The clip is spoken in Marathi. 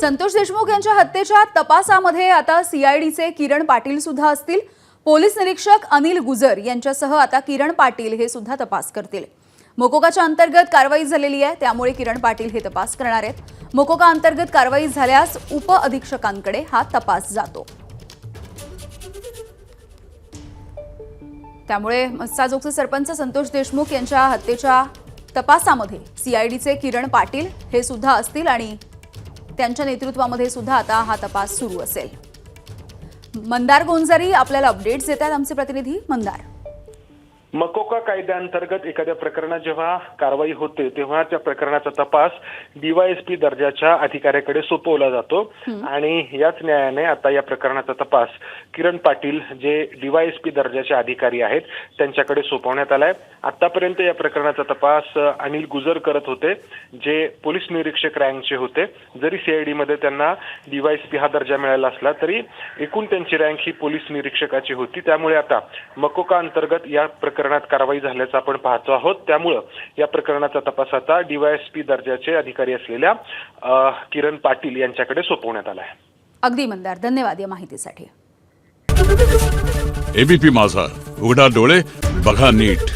संतोष देशमुख यांच्या हत्येच्या तपासामध्ये आता सीआयडीचे किरण पाटील सुद्धा असतील। पोलीस निरीक्षक अनिल गुजर यांच्यासह आता किरण पाटील हे सुद्धा तपास करतील। मोकोकाच्या अंतर्गत कारवाई झालेली आहे, त्यामुळे किरण पाटील हे तपास करणार आहेत। मोकोका अंतर्गत कारवाई झाल्यास उप अधीक्षकांकडे हा तपास जातो। त्यामुळे मस्साजोगचे सरपंच संतोष देशमुख यांच्या हत्येच्या तपासामध्ये सीआयडीचे किरण पाटील हे सुद्धा असतील आणि त्यांच्या नेतृत्वामध्ये सुद्धा आता हा तपास सुरू असेल। मंदार गोंजारी आपल्याला अपडेट्स देतात, आमचे प्रतिनिधी मंदार। मकोका कायद्याअंतर्गत एखाद्या प्रकरणात जेव्हा कारवाई होते तेव्हा त्या प्रकरणाचा तपास डीवायएसपी दर्जाच्या अधिकाऱ्याकडे सोपवला जातो आणि याच न्यायाने आता या प्रकरणाचा तपास किरण पाटील जे डीवायएसपी दर्जाचे अधिकारी आहेत त्यांच्याकडे सोपवण्यात आलाय। आतापर्यंत या प्रकरणाचा तपास अनिल गुजर करत होते, जे पोलीस निरीक्षक रँकचे होते। जरी सीआयडी मध्ये त्यांना डीवायएसपी हा दर्जा मिळाला असला तरी एकूण त्यांची रँक ही पोलीस निरीक्षकाची होती। त्यामुळे आता मकोका अंतर्गत या प्रकरणात कारवाई झाल्याचं आपण पाहतो आहोत। त्यामुळे या प्रकरणाचा तपास आता डीवायएसपी दर्जाचे अधिकारी असलेल्या किरण पाटील यांच्याकडे सोपवण्यात आला आहे। अगदी मंदार, धन्यवाद या माहितीसाठी। एबीपी माझा, उघडा डोळे बघा नीट।